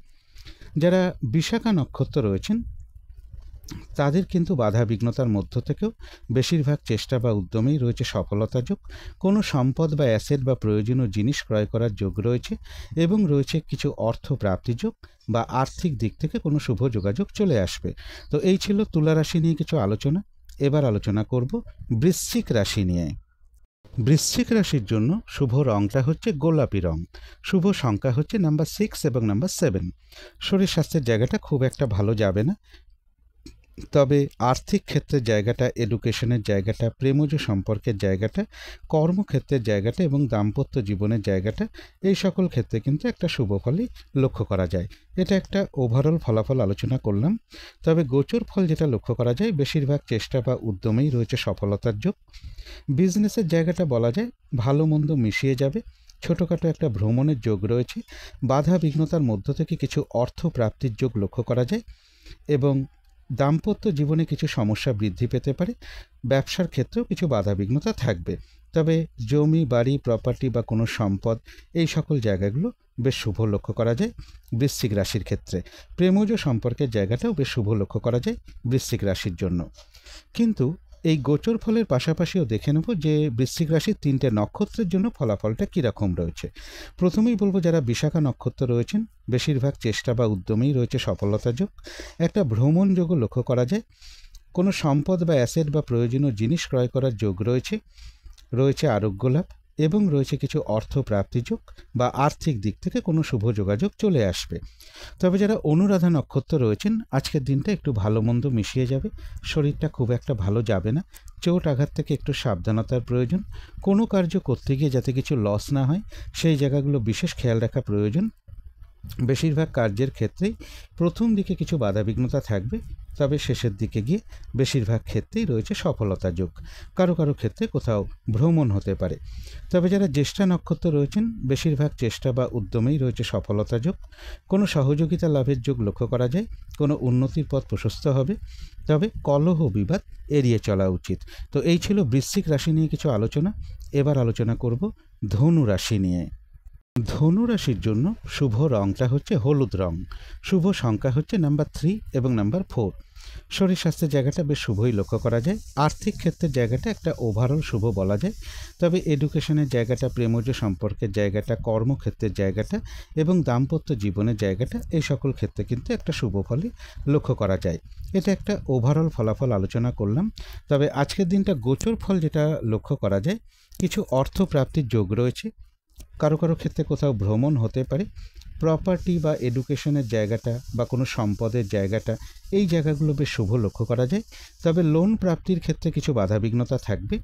যারা বিশাখা নক্ষত্র রয়েছেন তাদের কিন্তু বাধা বিঘ্নতার মধ্য থেকেও বেশিরভাগ চেষ্টা বা উদ্যমেই রয়েছে সফলতা যোগ। কোনো সম্পদ বা অ্যাসেট বা প্রয়োজনীয় জিনিস ক্রয় করার যোগ রয়েছে এবং রয়েছে কিছু অর্থ প্রাপ্তি যোগ বা আর্থিক দিক থেকে কোনো শুভ যোগাযোগ চলে আসবে। তো এই ছিল তুলা রাশি নিয়ে কিছু আলোচনা। এবার আলোচনা করব বৃশ্চিক রাশি নিয়ে। বৃশ্চিক রাশির জন্য শুভ রংটা হচ্ছে গোলাপি রং। শুভ সংখ্যা হচ্ছে নাম্বার 6 এবং নাম্বার 7। শরীর স্বাস্থ্যের জায়গাটা খুব একটা ভালো যাবে না, তবে আর্থিক ক্ষেত্রের জায়গাটা, এডুকেশনের জায়গাটা, প্রেমজ সম্পর্কের জায়গাটা, কর্মক্ষেত্রের জায়গাটা এবং দাম্পত্য জীবনের জায়গাটা, এই সকল ক্ষেত্রে কিন্তু একটা শুভ ফলই লক্ষ্য করা যায়। এটা একটা ওভারঅল ফলাফল আলোচনা করলাম। তবে গোচর ফল যেটা লক্ষ্য করা যায়, বেশিরভাগ চেষ্টা বা উদ্যমেই রয়েছে সফলতার যোগ। বিজনেসের জায়গাটা বলা যায় ভালো মন্দ মিশিয়ে যাবে। ছোটোখাটো একটা ভ্রমণের যোগ রয়েছে। বাধা বিঘ্নতার মধ্য থেকে কিছু অর্থ প্রাপ্তির যোগ লক্ষ্য করা যায় এবং দাম্পত্য জীবনে কিছু সমস্যা বৃদ্ধি পেতে পারে। ব্যবসার ক্ষেত্রেও কিছু বাধাবিঘ্নতা থাকবে। তবে জমি, বাড়ি, প্রপার্টি বা কোনো সম্পদ, এই সকল জায়গাগুলো বেশ শুভ লক্ষ্য করা যায় বৃশ্চিক রাশির ক্ষেত্রে। প্রেমজ সম্পর্কের জায়গাটাও বেশ শুভ লক্ষ্য করা যায় বৃশ্চিক রাশির জন্য। কিন্তু এই গোচর ফলের পাশাপাশিও দেখে নেব যে বৃশ্চিক রাশির 3টে নক্ষত্রের জন্য ফলাফলটা কীরকম রয়েছে। প্রথমেই বলবো যারা বিশাখা নক্ষত্র রয়েছেন, বেশিরভাগ চেষ্টা বা উদ্যমেই রয়েছে সফলতা যোগ। একটা ভ্রমণ যোগও লক্ষ্য করা যায়। কোনো সম্পদ বা অ্যাসেট বা প্রয়োজনীয় জিনিস ক্রয় করার যোগ রয়েছে আরোগ্য লাভ এবং রয়েছে কিছু অর্থ প্রাপ্তি যোগ বা আর্থিক দিক থেকে কোনো শুভ যোগাযোগ চলে আসবে। তবে যারা অনুরাধা নক্ষত্র রয়েছেন, আজকের দিনটা একটু ভালো মন্দ মিশিয়ে যাবে। শরীরটা খুব একটা ভালো যাবে না। চোট আঘাত থেকে একটু সাবধানতার প্রয়োজন। কোনো কার্য করতে গিয়ে যাতে কিছু লস না হয়, সেই জায়গাগুলো বিশেষ খেয়াল রাখা প্রয়োজন। বেশিরভাগ কার্যের ক্ষেত্রেই প্রথম দিকে কিছু বাধাবিঘ্নতা থাকবে, তবে শেষের দিকে গিয়ে বেশিরভাগ ক্ষেত্রেই রয়েছে সফলতা যোগ। কারো কারো ক্ষেত্রে কোথাও ভ্রমণ হতে পারে। তবে যারা জ্যেষ্ঠা নক্ষত্র রয়েছেন, বেশিরভাগ চেষ্টা বা উদ্যমেই রয়েছে সফলতা যোগ। কোনো সহযোগিতা লাভের যোগ লক্ষ্য করা যায়। কোনো উন্নতির পথ প্রশস্ত হবে, তবে কলহ বিবাদ এড়িয়ে চলা উচিত। তো এই ছিল বৃশ্চিক রাশি নিয়ে কিছু আলোচনা। এবার আলোচনা করব ধনু রাশি নিয়ে। ধনু রাশির জন্য শুভ রংটা হচ্ছে হলুদ রং, শুভ সংখ্যা হচ্ছে নাম্বার 3 এবং নাম্বার 4। শরীর স্বাস্থ্যের জায়গাটা বেশ শুভই লক্ষ্য করা যায়। আর্থিক ক্ষেত্রের জায়গাটা একটা ওভারঅল শুভ বলা যায়। তবে এডুকেশনের জায়গাটা, প্রেমজ সম্পর্কের জায়গাটা, কর্মক্ষেত্রের জায়গাটা এবং দাম্পত্য জীবনের জায়গাটা, এই সকল ক্ষেত্রে কিন্তু একটা শুভ ফলই লক্ষ্য করা যায়। এটা একটা ওভারঅল ফলাফল আলোচনা করলাম। তবে আজকের দিনটা গোচর ফল যেটা লক্ষ্য করা যায়, কিছু অর্থ প্রাপ্তির যোগ রয়েছে। কারো কারো ক্ষেত্রে কোথাও ভ্রমণ হতে পারে। প্রপার্টি বা এডুকেশনের জায়গাটা বা কোনো সম্পদের জায়গাটা, এই জায়গাগুলো বেশ শুভ লক্ষ্য করা যায়। তবে লোন প্রাপ্তির ক্ষেত্রে কিছু বাধাবিঘ্নতা থাকবে,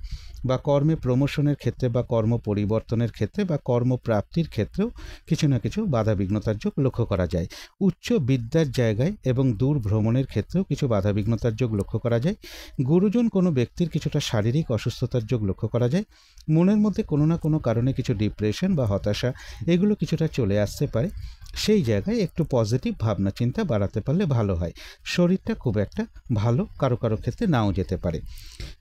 বা কর্মে প্রমোশনের ক্ষেত্রে বা কর্ম পরিবর্তনের ক্ষেত্রে বা কর্মপ্রাপ্তির ক্ষেত্রেও কিছু না কিছু বাধাবিঘ্নতার যোগ লক্ষ্য করা যায়। উচ্চ বিদ্যার জায়গায় এবং দূর ভ্রমণের ক্ষেত্রেও কিছু বাধাবিঘ্নতার যোগ লক্ষ্য করা যায়। গুরুজন কোনো ব্যক্তির কিছুটা শারীরিক অসুস্থতার যোগ লক্ষ্য করা যায়। মনের মধ্যে কোনো না কোনো কারণে কিছু ডিপ্রেশন বা হতাশা, এগুলো কিছুটা চলে আসতে পারে। সেই জায়গায় একটু পজিটিভ ভাবনা চিন্তা বাড়াতে পারলে ভালো হয়। শরীরটা খুব একটা ভালো কারো কারো ক্ষেত্রে নাও যেতে পারে।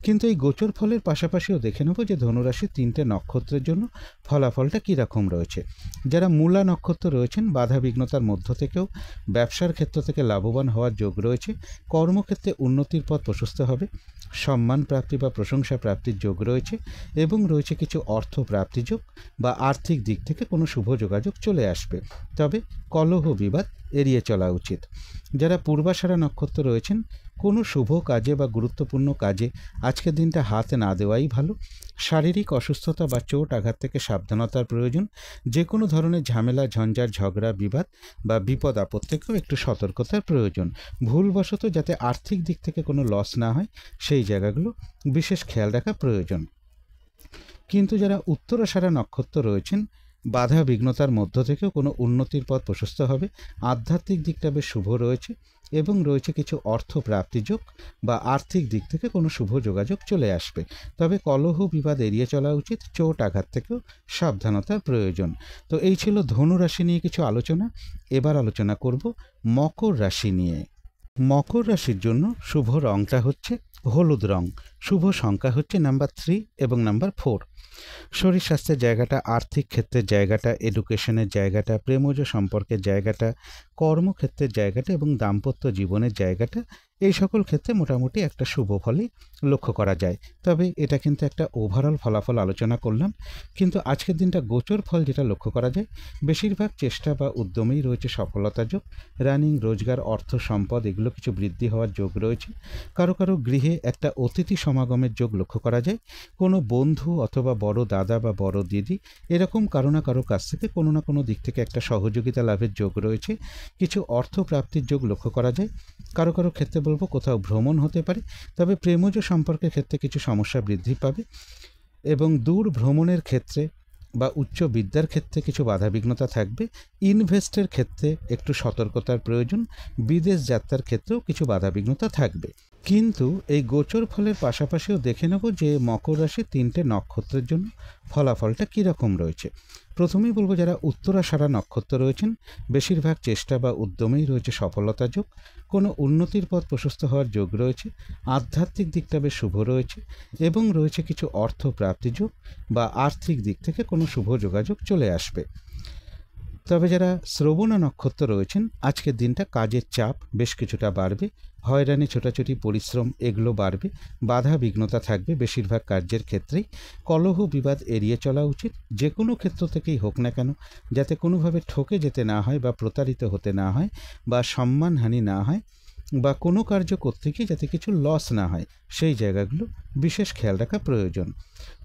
কিন্তু এই গোচর ফলের পাশাপাশিও দেখে নেব যে ধনুরাশির 3টে নক্ষত্রের জন্য ফলাফলটা কীরকম রয়েছে। যারা মূলা নক্ষত্র রয়েছেন, বাধা বিঘ্নতার মধ্য থেকেও ব্যবসার ক্ষেত্র থেকে লাভবান হওয়ার যোগ রয়েছে। কর্মক্ষেত্রে উন্নতির পথ প্রশস্ত হবে। সম্মান প্রাপ্তি বা প্রশংসা প্রাপ্তির যোগ রয়েছে এবং রয়েছে কিছু অর্থ প্রাপ্তি যোগ, বা আর্থিক দিক থেকে কোনো শুভ যোগাযোগ চলে আসবে। তবে কলহ বিবাদ এড়িয়ে চলা উচিত। যারা পূর্বাষাঢ়া নক্ষত্র রয়েছেন, কোনো শুভ কাজে বা গুরুত্বপূর্ণ কাজে আজকের দিনটা হাত না দেওয়াই ভালো। শারীরিক অসুস্থতা বা চোট আঘাত থেকে সাবধানতার প্রয়োজন। যে কোনো ধরনের ঝামেলা, ঝঞ্ঝাট, ঝগড়া, বিবাদ বা বিপদ আপদ থেকেও একটু সতর্কতার প্রয়োজন। ভুলবশত যাতে আর্থিক দিক থেকে কোনো লস না হয়, সেই জায়গাগুলো বিশেষ খেয়াল রাখা প্রয়োজন। কিন্তু যারা উত্তরাষাঢ়া নক্ষত্র রয়েছেন, বাধা বিঘ্নতার মধ্য থেকেও কোনো উন্নতির পথ প্রশস্ত হবে। আধ্যাত্মিক দিকটা বেশ শুভ রয়েছে এবং রয়েছে কিছু অর্থ প্রাপ্তিযোগ, বা আর্থিক দিক থেকে কোনো শুভ যোগাযোগ চলে আসবে। তবে কলহ বিবাদ এড়িয়ে চলা উচিত। চোট আঘাত থেকেও সাবধানতার প্রয়োজন। তো এই ছিল ধনু রাশি নিয়ে কিছু আলোচনা। এবার আলোচনা করব মকর রাশি নিয়ে। মকর রাশির জন্য শুভ রংটা হচ্ছে হলুদ রং, শুভ সংখ্যা হচ্ছে নাম্বার 3 এবং নাম্বার 4। শরীর স্বাস্থ্যের জায়গাটা, আর্থিক ক্ষেত্রের জায়গাটা, এডুকেশনের জায়গাটা, প্রেমজ সম্পর্কের জায়গাটা, কর্মক্ষেত্রের জায়গাটা এবং দাম্পত্য জীবনের জায়গাটা, এই সকল ক্ষেত্রে মোটামুটি একটা শুভ ফলই লক্ষ্য করা যায়। তবে এটা কিন্তু একটা ওভারঅল ফলাফল আলোচনা করলাম। কিন্তু আজকের দিনটা গোচর ফল যেটা লক্ষ্য করা যায়, বেশিরভাগ চেষ্টা বা উদ্যমেই রয়েছে সফলতা যোগ। রানিং, রোজগার, অর্থ, সম্পদ, এগুলো কিছু বৃদ্ধি হওয়ার যোগ রয়েছে। কারো কারো গৃহে একটা অতিথি সমাগমের যোগ লক্ষ্য করা যায়। কোনো বন্ধু অথবা বড় দাদা বা বড় দিদি, এরকম কারো না কারো কাছ থেকে কোনো না কোনো দিক থেকে একটা সহযোগিতা লাভের যোগ রয়েছে। কিছু অর্থ প্রাপ্তির যোগ লক্ষ্য করা যায়। কারো কারো ক্ষেত্রে বলবো কোথাও ভ্রমণ হতে পারে। তবে প্রেমজ সম্পর্কের ক্ষেত্রে কিছু সমস্যা বৃদ্ধি পাবে এবং দূর ভ্রমণের ক্ষেত্রে বা উচ্চ বিদ্যার ক্ষেত্রে কিছু বাধাবিঘ্নতা থাকবে। ইনভেস্টের ক্ষেত্রে একটু সতর্কতার প্রয়োজন। বিদেশ যাত্রার ক্ষেত্রেও কিছু বাধাবিঘ্নতা থাকবে। কিন্তু এই গোচর ফলের পাশাপাশিও দেখে নেব যে মকর রাশির 3টে নক্ষত্রের জন্য ফলাফলটা কীরকম রয়েছে। প্রথমেই বলবো যারা উত্তরাষাঢ়া নক্ষত্র রয়েছেন, বেশিরভাগ চেষ্টা বা উদ্যমেই রয়েছে সফলতা যোগ। কোনো উন্নতির পথ প্রশস্ত হওয়ার যোগ রয়েছে। আধ্যাত্মিক দিকটা বেশ শুভ রয়েছে এবং রয়েছে কিছু অর্থ প্রাপ্তি যোগ, বা আর্থিক দিক থেকে কোনো শুভ যোগাযোগ চলে আসবে। তবে যারা শ্রবণা নক্ষত্র রয়েছেন, আজকের দিনটা কাজের চাপ বেশ কিছুটা বাড়বে। হয়রানি, ছোটাছুটি, পরিশ্রম, এগুলো বাড়বে। বাধা বিঘ্নতা থাকবে বেশিরভাগ কার্যের ক্ষেত্রেই। কলহ বিবাদ এড়িয়ে চলা উচিত, যে কোনো ক্ষেত্র থেকেই হোক না কেন, যাতে কোনোভাবে ঠকে যেতে না হয় বা প্রতারিত হতে না হয়, বা সম্মানহানি না হয়, বা কোনো কার্য করতে গিয়ে যাতে কিছু লস না হয়, সেই জায়গাগুলো বিশেষ খেয়াল রাখা প্রয়োজন।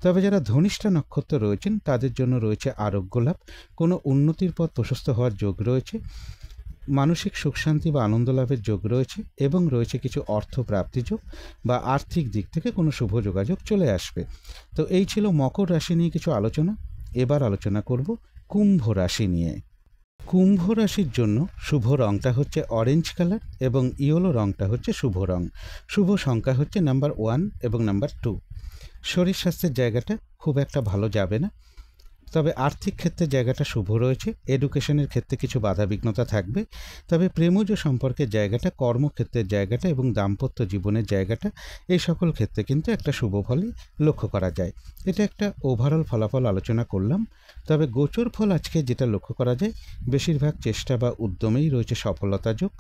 তবে যারা ধনিষ্ঠা নক্ষত্র রয়েছেন, তাদের জন্য রয়েছে আরোগ্য লাভ। কোনো উন্নতির পথ প্রশস্ত হওয়ার যোগ রয়েছে। মানসিক সুখ শান্তি বা আনন্দ লাভের যোগ রয়েছে এবং রয়েছে কিছু অর্থ প্রাপ্তি যোগ, বা আর্থিক দিক থেকে কোনো শুভ যোগাযোগ চলে আসবে। তো এই ছিল মকর রাশি নিয়ে কিছু আলোচনা। এবার আলোচনা করব কুম্ভ রাশি নিয়ে। কুম্ভ রাশির জন্য শুভ রংটা হচ্ছে অরেঞ্জ কালার এবং ইয়েলো রংটা হচ্ছে শুভ রং। শুভ সংখ্যা হচ্ছে নাম্বার 1 এবং নাম্বার 2। শরীর স্বাস্থ্যের জায়গাটা খুব একটা ভালো যাবে না। তবে আর্থিক ক্ষেত্রে জায়গাটা শুভ রয়েছে। এডুকেশনের ক্ষেত্রে কিছু বাধাবিঘ্নতা থাকবে, তবে প্রেমজ সম্পর্কের জায়গাটা, কর্মক্ষেত্রের জায়গাটা এবং দাম্পত্য জীবনের জায়গাটা, এই সকল ক্ষেত্রে কিন্তু একটা শুভ ফলই লক্ষ্য করা যায়। এটা একটা ওভারঅল ফলাফল আলোচনা করলাম। তবে গোচর ফল আজকে যেটা লক্ষ্য করা যায়, বেশিরভাগ চেষ্টা বা উদ্যমেই রয়েছে সফলতা যোগ।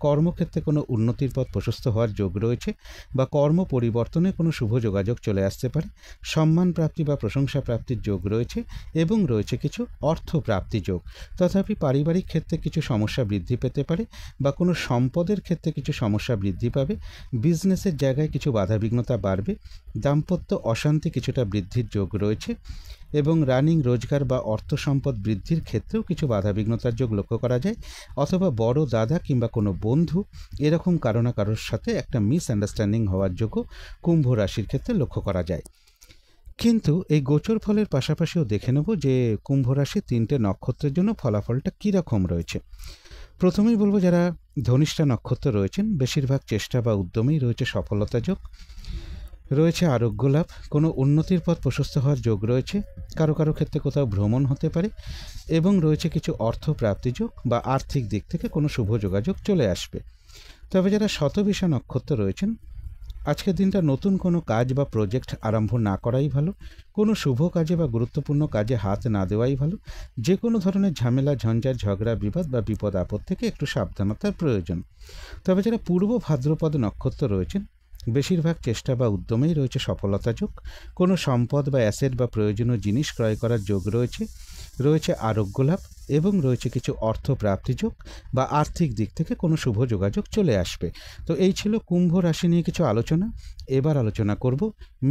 কর্মক্ষেত্রে কোনো উন্নতির পথ প্রশস্ত হওয়ার যোগ রয়েছে, বা কর্ম পরিবর্তনে কোনো শুভ যোগাযোগ চলে আসতে পারে। সম্মান প্রাপ্তি বা প্রশংসা প্রাপ্তির যোগ রয়েছে এবং রয়েছে কিছু অর্থ প্রাপ্তি যোগ। তথাপি পারিবারিক ক্ষেত্রে কিছু সমস্যা বৃদ্ধি পেতে পারে, বা কোনো সম্পদের ক্ষেত্রে কিছু সমস্যা বৃদ্ধি পাবে। বিজনেসের জায়গায় কিছু বাধাবিঘ্নতা বাড়বে। দাম্পত্য অশান্তি কিছুটা বৃদ্ধির যোগ রয়েছে, এবং রানিং রোজগার বা অর্থ সম্পদ বৃদ্ধির ক্ষেত্রেও কিছু বাধাবিঘ্নতার যোগ লক্ষ্য করা যায়। অথবা বড় দাদা কিংবা কোনো বন্ধু এরকম কারো না কারোর সাথে একটা মিসআন্ডারস্ট্যান্ডিং হওয়ার যোগও কুম্ভ রাশির ক্ষেত্রে লক্ষ্য করা যায়। কিন্তু এই গোচর ফলের পাশাপাশিও দেখে নেব যে কুম্ভ রাশির 3টে নক্ষত্রের জন্য ফলাফলটা কীরকম রয়েছে। প্রথমেই বলবো, যারা ধনিষ্ঠা নক্ষত্র রয়েছেন, বেশিরভাগ চেষ্টা বা উদ্যমেই রয়েছে সফলতা যোগ। রয়েছে আরোগ্য লাভ, কোনো উন্নতির পথ প্রশস্ত হওয়ার যোগ রয়েছে। কারো কারো ক্ষেত্রে কোথাও ভ্রমণ হতে পারে, এবং রয়েছে কিছু অর্থ প্রাপ্তি যোগ, বা আর্থিক দিক থেকে কোনো শুভ যোগাযোগ চলে আসবে। তবে যারা শতবিশা নক্ষত্র রয়েছেন, আজকের দিনটা নতুন কোনো কাজ বা প্রজেক্ট আরম্ভ না করাই ভালো। কোনো শুভ কাজে বা গুরুত্বপূর্ণ কাজে হাত না দেওয়াই ভালো। যে কোনো ধরনের ঝামেলা, ঝঞ্ঝাট, ঝগড়া, বিবাদ বা বিপদ আপদ থেকে একটু সাবধানতার প্রয়োজন। তবে যারা পূর্ব ভাদ্রপদ নক্ষত্র রয়েছেন, বেশিরভাগ চেষ্টা বা উদ্যমেই রয়েছে সফলতা যোগ। কোনো সম্পদ বা অ্যাসেট বা প্রয়োজনীয় জিনিস ক্রয় করার যোগ রয়েছে। রয়েছে আরোগ্য লাভ, এবং রয়েছে কিছু অর্থ প্রাপ্তি যোগ, বা আর্থিক দিক থেকে কোনো শুভ যোগাযোগ চলে আসবে। তো এই ছিল কুম্ভ রাশি নিয়ে কিছু আলোচনা। এবার আলোচনা করব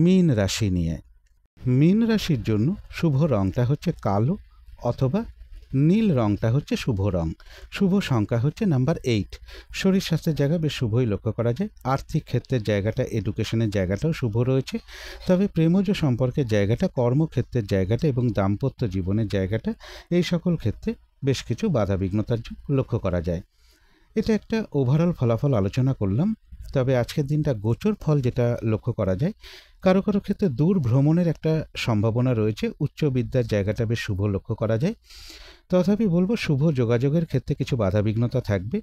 মীন রাশি নিয়ে। মীন রাশির জন্য শুভ রঙটা হচ্ছে কালো অথবা নীল রঙটা হচ্ছে শুভ রং। শুভ সংখ্যা হচ্ছে নাম্বার 8। শরীর স্বাস্থ্যের জায়গা বেশ শুভই লক্ষ্য করা যায়। আর্থিক ক্ষেত্রের জায়গাটা, এডুকেশনের জায়গাটাও শুভ রয়েছে। তবে প্রেমজ সম্পর্কের জায়গাটা, কর্মক্ষেত্রের জায়গাটা এবং দাম্পত্য জীবনের জায়গাটা, এই সকল ক্ষেত্রে বেশ কিছু বাধাবিঘ্নতার লক্ষ্য করা যায়। এটা একটা ওভারঅল ফলাফল আলোচনা করলাম। তবে আজকের দিনটা গোচর ফল যেটা লক্ষ্য করা যায়, কারো কারো ক্ষেত্রে দূর ভ্রমণের একটা সম্ভাবনা রয়েছে। উচ্চ বিদ্যার জায়গাটা বেশ শুভ লক্ষ্য করা যায়। তথাপি বলবো, শুভ যোগাযোগের ক্ষেত্রে কিছু বাধাবিঘ্নতা থাকবে।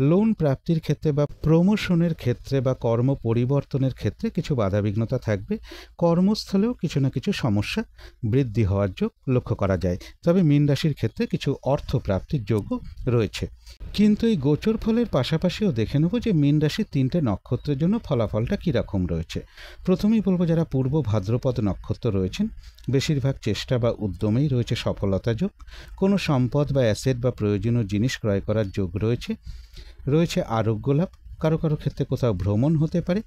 লোন প্রাপ্তির ক্ষেত্রে বা প্রমোশনের ক্ষেত্রে বা কর্ম পরিবর্তনের ক্ষেত্রে কিছু বাধাবিঘ্নতা থাকবে। কর্মস্থলেও কিছু না কিছু সমস্যা বৃদ্ধি হওয়ার যোগ লক্ষ্য করা যায়। তবে মীন রাশির ক্ষেত্রে কিছু অর্থ প্রাপ্তির যোগও রয়েছে। কিন্তু এই গোচর ফলের পাশাপাশিও দেখে নেব যে মীন রাশির 3টে নক্ষত্রের জন্য ফলাফলটা কীরকম রয়েছে। প্রথমেই বলবো, যারা পূর্ব ভাদ্রপদ নক্ষত্র রয়েছেন, বেশিরভাগ চেষ্টা বা উদ্যমেই রয়েছে সফলতা যোগ। কোনো সম্পদ বা অ্যাসেট বা প্রয়োজনীয় জিনিস ক্রয় করার যোগ রয়েছে। রয়েছে আরোগ্য লাভ, কারো কারো ক্ষেত্রে কোথাও ভ্রমণ হতে পারে।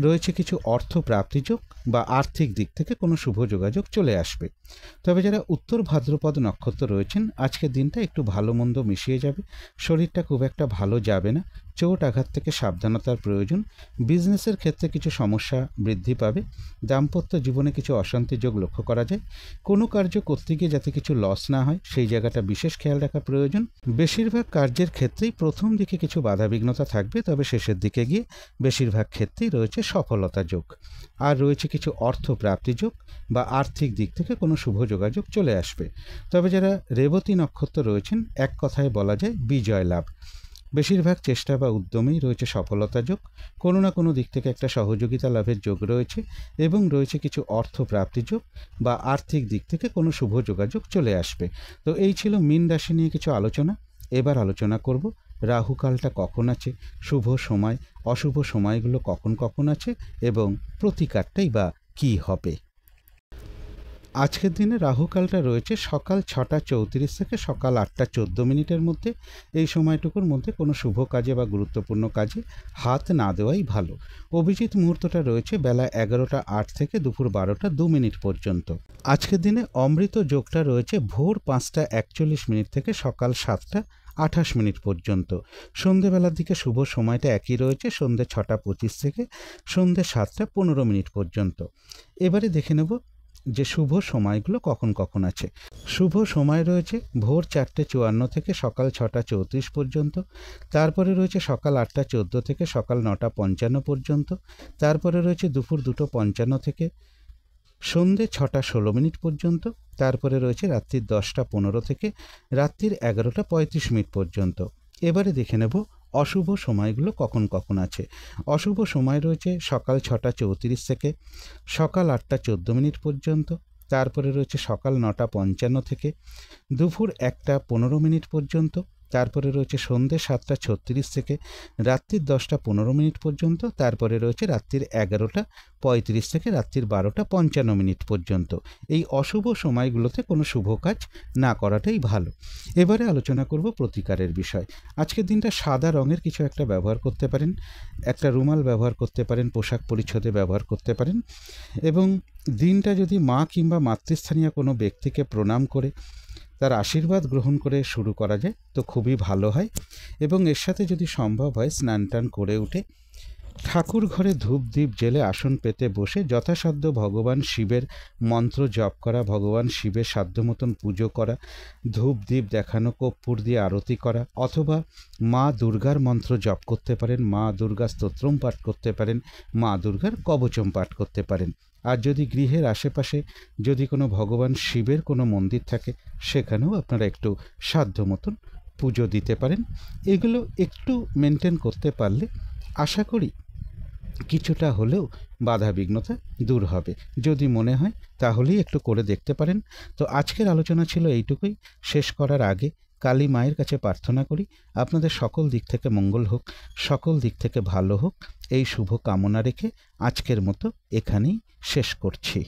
রয়েছে কিছু অর্থ প্রাপ্তিযোগ, বা আর্থিক দিক থেকে কোনো শুভ যোগাযোগ চলে আসবে। তবে যারা উত্তর ভাদ্রপদ নক্ষত্র রয়েছেন, আজকের দিনটা একটু ভালো মন্দ মিশিয়ে যাবে। শরীরটা খুব একটা ভালো যাবে না। চোট আঘাত থেকে সাবধানতার প্রয়োজন। বিজনেসের ক্ষেত্রে কিছু সমস্যা বৃদ্ধি পাবে। দাম্পত্য জীবনে কিছু অশান্তি যোগ লক্ষ্য করা যায়। কোনো কার্য করতে গিয়ে যাতে কিছু লস না হয়, সেই জায়গাটা বিশেষ খেয়াল রাখা প্রয়োজন। বেশিরভাগ কার্যের ক্ষেত্রেই প্রথম দিকে কিছু বাধাবিঘ্নতা থাকবে, তবে শেষের দিকে গিয়ে বেশিরভাগ ক্ষেত্রেই রয়েছে সফলতা যোগ। আর রয়েছে কিছু অর্থ প্রাপ্তি যোগ, বা আর্থিক দিক থেকে কোনো শুভ যোগাযোগ চলে আসবে। তবে যারা রেবতী নক্ষত্র রয়েছেন, এক কথায় বলা যায় বিজয় লাভ। বেশিরভাগ চেষ্টা বা উদ্যমেই রয়েছে সফলতা যোগ। কোনো না কোনো দিক থেকে একটা সহযোগিতা লাভের যোগ রয়েছে, এবং রয়েছে কিছু অর্থ প্রাপ্তি যোগ, বা আর্থিক দিক থেকে কোনো শুভ যোগাযোগ চলে আসবে। তো এই ছিল মীন রাশি নিয়ে কিছু আলোচনা। এবার আলোচনা করব রাহুকালটা কখন আছে, শুভ সময়, অশুভ সময়গুলো কখন কখন আছে, এবং প্রতিকারটাই বা কী হবে। আজকের দিনে রাহুকালটা রয়েছে সকাল 6টা 34 থেকে সকাল 8টা 14 মধ্যে। এই সময়টুকুর মধ্যে কোনো শুভ কাজে বা গুরুত্বপূর্ণ কাজে হাত না দেওয়াই ভালো। অভিজিৎ মুহূর্তটা রয়েছে বেলা 11টা 8 থেকে দুপুর 12টা 2 পর্যন্ত। আজকের দিনে অমৃত যোগটা রয়েছে ভোর 5টা 41 থেকে সকাল 7টা 28 পর্যন্ত। সন্ধেবেলার দিকে শুভ সময়টা একই রয়েছে, সন্ধে 6টা 25 থেকে সন্ধে 7টা 15 পর্যন্ত। এবারে দেখে নেব যে শুভ সময়গুলো কখন কখন আছে। শুভ সময় রয়েছে ভোর 4টে 54 থেকে সকাল 6টা 34 পর্যন্ত। তারপরে রয়েছে সকাল 8টা 14 থেকে সকাল 9টা 55 পর্যন্ত। তারপরে রয়েছে দুপুর 2টো 55 থেকে সন্ধে 6:16 পর্যন্ত, তারপরে রয়েছে রাত্রির 10:15 থেকে রাত্রির 11:35 পর্যন্ত। এবারে দেখে নেব অশুভ সময়গুলো কখন কখন আছে। অশুভ সময় রয়েছে সকাল 6:34 থেকে সকাল 8:14 পর্যন্ত, তারপরে রয়েছে সকাল 9:55 থেকে দুপুর 1:15 পর্যন্ত, তারপরে রয়েছে সন্ধে 7:36 থেকে রাত্রির 10:15 পর্যন্ত, তারপরে রয়েছে রাত্রির 11:35 থেকে রাত্রির 12:55 পর্যন্ত। এই অশুভ সময়গুলোতে কোনো শুভ কাজ না করাটাই ভালো। এবারে আলোচনা করব প্রতিকারের বিষয়। আজকের দিনটা সাদা রঙের কিছু একটা ব্যবহার করতে পারেন, একটা রুমাল ব্যবহার করতে পারেন, পোশাক পরিচ্ছদে ব্যবহার করতে পারেন, এবং দিনটা যদি মা কিংবা মাতৃস্থানীয় কোনো ব্যক্তিকে প্রণাম করে তার আশীর্বাদ গ্রহণ করে শুরু করা যায় তো খুবই ভালো হয়। এবং এর সাথে যদি সম্ভব হয় স্নান টান করে উঠে ঠাকুর ঘরে ধূপ দ্বীপ জেলে আসন পেতে বসে যথাসাধ্য ভগবান শিবের মন্ত্র জপ করা, ভগবান শিবের সাধ্য মতন পুজো করা, ধূপ দ্বীপ দেখানো, কর্পূর দিয়ে আরতি করা, অথবা মা দুর্গার মন্ত্র জপ করতে পারেন, মা দুর্গা স্তোত্রম পাঠ করতে পারেন, মা দুর্গার কবচম পাঠ করতে পারেন। আর যদি গৃহের আশেপাশে যদি কোনো ভগবান শিবের কোনো মন্দির থাকে সেখানেও আপনারা একটু সাধ্য মতন পুজো দিতে পারেন। এগুলো একটু মেনটেন করতে পারলে আশা করি কিছুটা হলেও বাধা বিঘ্নতা দূর হবে। যদি মনে হয় তাহলেই একটু করে দেখতে পারেন। তো আজকের আলোচনা ছিল এইটুকুই। শেষ করার আগে কালী মায়ের কাছে প্রার্থনা করি আপনাদের সকল দিক থেকে মঙ্গল হোক, সকল দিক থেকে ভালো হোক, এই শুভ কামনা রেখে আজকের মতো এখানেই শেষ করছি।